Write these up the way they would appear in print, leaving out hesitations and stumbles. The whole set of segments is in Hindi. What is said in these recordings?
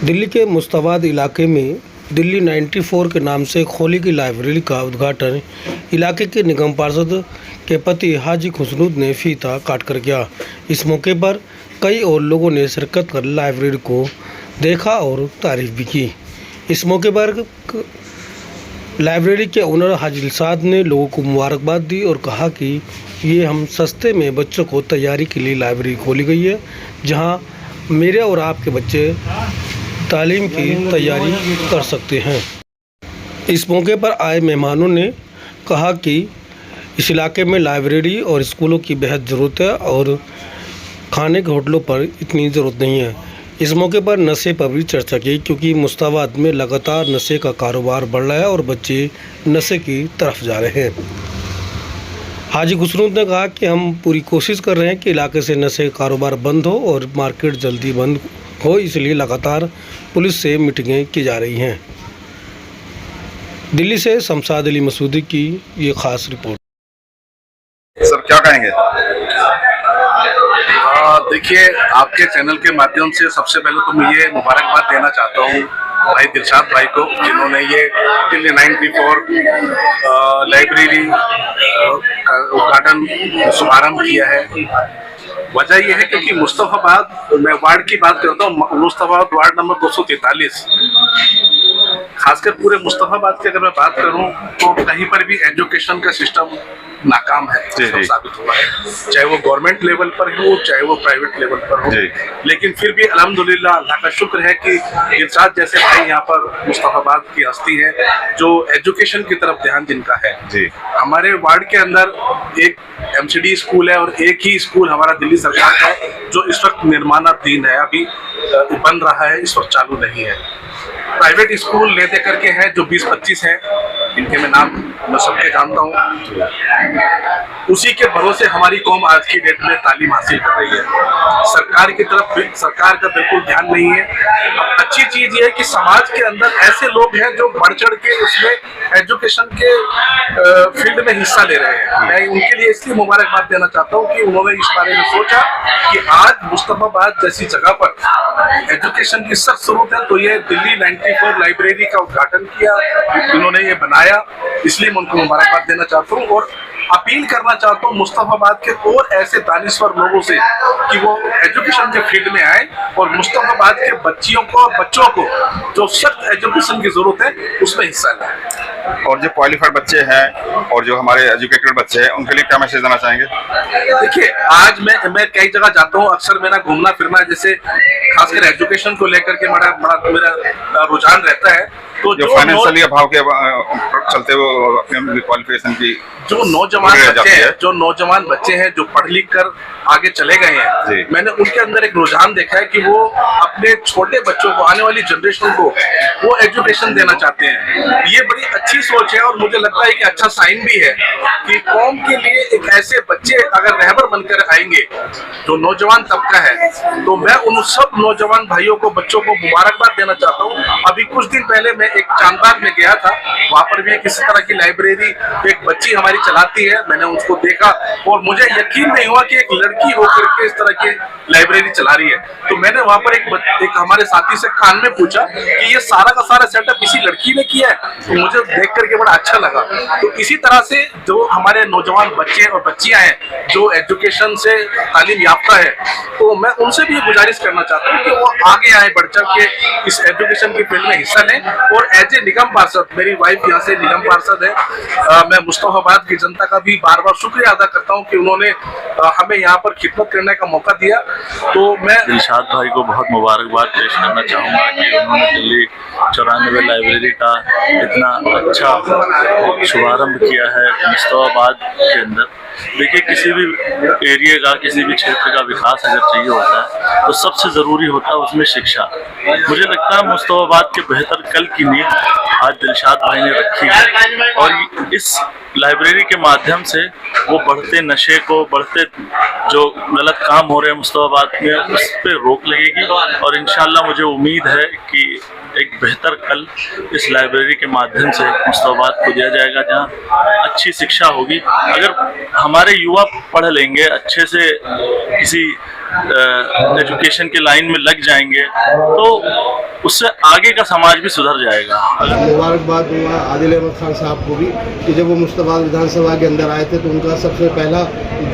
दिल्ली के मुस्ताबाद इलाके में दिल्ली 94 के नाम से खोली गई लाइब्रेरी का उद्घाटन इलाके के निगम पार्षद के पति हाजी खुसरूद ने फीता काटकर किया। इस मौके पर कई और लोगों ने शिरकत कर लाइब्रेरी को देखा और तारीफ भी की। इस मौके पर लाइब्रेरी के ओनर हाजी दिलशाद ने लोगों को मुबारकबाद दी और कहा कि ये हम सस्ते में बच्चों को तैयारी के लिए लाइब्रेरी खोली गई है, जहां मेरे और आपके बच्चे तालीम की तैयारी कर सकते हैं। इस मौके पर आए मेहमानों ने कहा कि इस इलाके में लाइब्रेरी और स्कूलों की बेहद ज़रूरत है और खाने के होटलों पर इतनी ज़रूरत नहीं है। इस मौके पर नशे पर भी चर्चा की, क्योंकि मुस्ताबाद में लगातार नशे का कारोबार बढ़ रहा है और बच्चे नशे की तरफ जा रहे हैं। हाजी खुसरूद ने कहा कि हम पूरी कोशिश कर रहे हैं कि इलाके से नशे का कारोबार बंद हो और मार्केट जल्दी बंद हो, इसलिए लगातार पुलिस से मीटिंगें की जा रही हैं। दिल्ली से शमशाद अली मसूदी की ये खास रिपोर्ट। सर क्या कहेंगे? देखिए, आपके चैनल के माध्यम से सबसे पहले तो मैं ये मुबारकबाद देना चाहता हूँ भाई दिलशाद भाई को, जिन्होंने ये दिल्ली 94 लाइब्रेरी का उद्घाटन शुभारंभ किया है। वजह यह है क्योंकि मुस्तफाबाद, मैं वार्ड की बात करता हूँ, मुस्तफाबाद वार्ड नंबर 243, खासकर पूरे मुस्तफाबाद की अगर मैं बात करूं तो कहीं पर भी एजुकेशन का सिस्टम नाकाम है, साबित हुआ है, चाहे वो गवर्नमेंट लेवल पर हो चाहे वो प्राइवेट लेवल पर हो। लेकिन फिर भी अल्हम्दुलिल्लाह अल्लाह का शुक्र है कि दिलशाद जैसे भाई यहाँ पर मुस्तफाबाद की हस्ती है जो एजुकेशन की तरफ ध्यान जिनका है। हमारे वार्ड के अंदर एक MCD स्कूल है और एक ही स्कूल हमारा दिल्ली सरकार का है जो इस वक्त निर्माणाधीन है, अभी बन रहा है, इस वक्त चालू नहीं है। प्राइवेट स्कूल ले दे करके हैं जो 20-25 हैं, इनके मैं नाम मैं सबके जानता हूँ। उसी के भरोसे हमारी कौम आज की डेट में तालीम हासिल कर रही है। सरकार की तरफ सरकार का बिल्कुल ध्यान नहीं है। अब अच्छी चीज ये है कि समाज के अंदर ऐसे लोग हैं जो बढ़ चढ़ के उसमें एजुकेशन के फील्ड में हिस्सा ले रहे हैं। मैं उनके लिए इसलिए मुबारकबाद देना चाहता हूँ कि उन्होंने इस बारे में सोचा कि आज मुस्तफाबाद जैसी जगह पर एजुकेशन की सख्त जरूरत है, तो ये दिल्ली 94 लाइब्रेरी का उद्घाटन किया, इन्होंने ये बनाया, इसलिए मैं उनको मुबारकबाद देना चाहता हूँ और अपील करना चाहता हूँ मुस्तफाबाद के और ऐसे दानिश्वर लोगों से कि वो एजुकेशन के फील्ड में आए और मुस्तफाबाद के बच्चियों को और बच्चों को जो सख्त एजुकेशन की जरूरत है उसमें हिस्सा लें। और जो क्वालिफाइड बच्चे हैं और जो हमारे एजुकेटेड बच्चे हैं उनके लिए क्या मैसेज देना चाहेंगे? देखिए, आज मैं कई जगह जाता हूँ, अक्सर मेरा घूमना फिरना जैसे खासकर एजुकेशन को लेकर के मेरा रुझान रहता है। तो जो फाइनेंशियली अभाव के चलते वो अपने क्वालिफिकेशन की जो नौजवान बच्चे हैं जो पढ़ लिख कर आगे चले गए हैं, मैंने उनके अंदर एक रुझान देखा है कि वो अपने छोटे बच्चों को, आने वाली जनरेशन को वो एजुकेशन देना चाहते हैं। ये बड़ी अच्छी सोच है और मुझे लगता है कि अच्छा साइन भी है कि कौम के लिए एक ऐसे बच्चे अगर रहबर बनकर आएंगे जो नौजवान तबका है, तो मैं उन सब नौजवान भाइयों को, बच्चों को मुबारकबाद देना चाहता हूँ। अभी कुछ दिन पहले मैं एक चांदबाग में गया था, वहां पर भी किसी तरह की लाइब्रेरी एक बच्ची हमारी चलाती है, मैंने उसको देखा और मुझे यकीन नहीं हुआ कि एक लड़की होकर के इस तरह की लाइब्रेरी चला रही है। तो मैंने वहां पर एक हमारे साथी से कान में पूछा कि ये सारा का सारा सेटअप इसी लड़की ने किया है, तो मुझे देख करके बड़ा अच्छा लगा। तो इसी तरह से जो हमारे नौजवान बच्चे और बच्चियां हैं जो एजुकेशन से तालीम याफ्ता है, तो मैं उनसे भी गुजारिश करना चाहता हूँ कि वो आगे आए, बढ़ चढ़ के इस एजुकेशन के फील्ड में हिस्सा लें। और एज ए निगम पार्षद, मेरी वाइफ यहाँ से निगम पार्षद है, मैं मुस्तफाबाद की जनता का भी बार बार शुक्रिया अदा करता हूँ कि उन्होंने हमें यहाँ पर खिदमत करने का मौका दिया। तो मैं दिलशाद भाई को बहुत मुबारकबाद पेश करना चाहूँगा कि उन्होंने दिल्ली 94 लाइब्रेरी का इतना अच्छा शुभारंभ किया है मुस्तफाबाद के अंदर। देखिए, किसी भी एरिया का, किसी भी क्षेत्र का विकास अगर चाहिए होता है तो सबसे ज़रूरी होता है उसमें शिक्षा। मुझे लगता है मुस्तफाबाद के बेहतर कल की नींव आज दिलशाद भाई ने रखी है और इस लाइब्रेरी के माध्यम से वो बढ़ते नशे को, बढ़ते जो गलत काम हो रहे हैं मुस्तफाबाद में, उस पर रोक लगेगी और इंशाल्लाह मुझे उम्मीद है कि एक बेहतर कल इस लाइब्रेरी के माध्यम से मुस्तफाबाद को दिया जाएगा, जहाँ अच्छी शिक्षा होगी। अगर हमारे युवा पढ़ लेंगे, अच्छे से किसी एजुकेशन के लाइन में लग जाएंगे तो उससे आगे का समाज भी सुधर जाएगा। मुबारकबाद दूंगा आदिल अहमद खान साहब को भी कि जब वो मुश्ताबाद विधानसभा के अंदर आए थे तो उनका सबसे पहला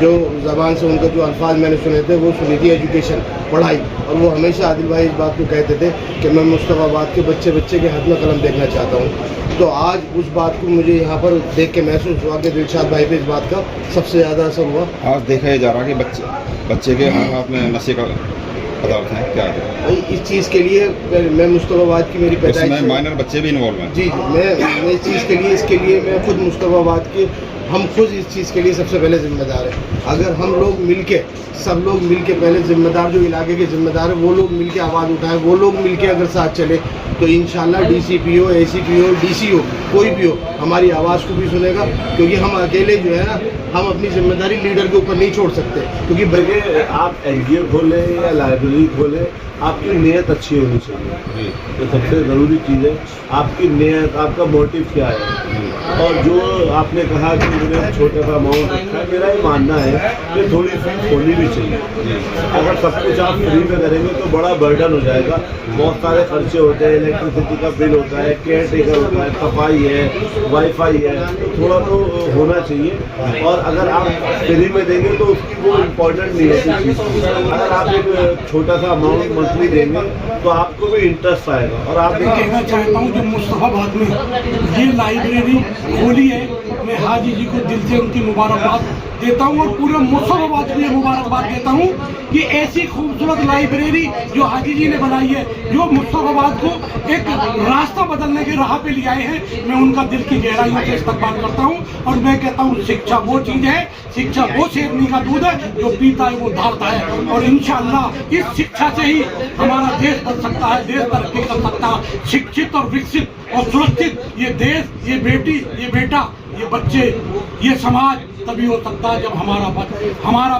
जो ज़बान से उनका जो अल्फाज मैंने सुने थे वो सुनी थी एजुकेशन, पढ़ाई। और वो हमेशा आदिल भाई इस बात को कहते थे कि मैं मुश्ताबाद के बच्चे बच्चे के हाथ में कलम देखना चाहता हूँ। तो आज उस बात को मुझे यहाँ पर देख के महसूस हुआ कि दिलशाद भाई पे इस बात का सबसे ज़्यादा असर हुआ। आज देखा ही जा रहा है कि बच्चे के हाथ में नशे का पदार्थ है क्या है भाई इस चीज़ के लिए मैं मुश्ताबाद की मेरी पैदाइश इसमें माइनर बच्चे भी इन्वॉल्व हैं। जी मैं इस चीज़ के लिए इसके लिए मैं खुद मुश्ताबाद के हम खुद इस चीज़ के लिए सबसे पहले जिम्मेदार हैं। अगर हम लोग मिलके सब लोग मिलके पहले जिम्मेदार जो इलाके के जिम्मेदार हैं वो लोग मिलके आवाज़ उठाएं, वो लोग मिलके अगर साथ चले तो इंशाल्लाह डीसीपी हो, एसीपी हो, डीसी हो, कोई भी हो हमारी आवाज़ को भी सुनेगा। क्योंकि हम अकेले जो है ना हम अपनी जिम्मेदारी लीडर के ऊपर नहीं छोड़ सकते। क्योंकि देखिए आप एनजीओ खोलें या लाइब्रेरी खोलें, आपकी नीयत अच्छी होनी चाहिए। ये सबसे ज़रूरी चीज़ है, आपकी नीयत, आपका मोटिव क्या है। और जो आपने कहा कि मुझे छोटा सा अमाउंट रखा है, मेरा ये मानना है कि थोड़ी फीस होनी भी चाहिए। अगर सब कुछ आप फ्री में करेंगे तो बड़ा बर्डन हो जाएगा। बहुत सारे खर्चे होते हैं, इलेक्ट्रिसिटी का बिल होता है, केयर टेकर होता है, सफाई है, वाईफाई है, तो थोड़ा तो होना चाहिए। और अगर आप फ्री में देंगे तो उसकी वो इम्पोर्टेंट नहीं है चीज़। अगर आप एक छोटा सा अमाउंट मंथली देंगे तो आपको भी इंटरेस्ट आएगा। और आप कहना चाहता हूँ कि मुस्तफाबाद में ये लाइब्रेरी खोली है, मैं हाजी जी को दिल से उनकी मुबारकबाद देता हूँ और पूरे मुस्तफाबाद के लिए मुबारकबाद देता हूँ कि ऐसी खूबसूरत लाइब्रेरी जो हाजी जी ने बनाई है, जो मुस्तफाबाद को एक रास्ता बदलने की राह पे ले आए हैं, मैं उनका दिल की गहराइयों से इस्तकबाल करता हूँ। और मैं कहता हूँ शिक्षा वो चीज़ है, शिक्षा वो शेरनी का दूध है जो पीता है वो धारता है। और इंशाअल्लाह इस शिक्षा से ही हमारा देश बन सकता है, देश तरक्की कर सकता है। शिक्षित और विकसित और सुरक्षित ये देश, ये बेटी, ये बेटा, ये बच्चे, ये समाज तभी हो सकता है जब हमारा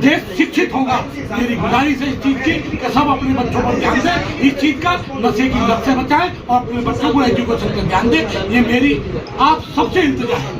देश शिक्षित होगा। मेरी गुजारिश है इस चीज़ की कि सब अपने बच्चों पर ध्यान दें, इस चीज़ का नशे की लत से बचाएं और अपने बच्चों को एजुकेशन का ध्यान दें। ये मेरी आप सबसे इल्तिजा है।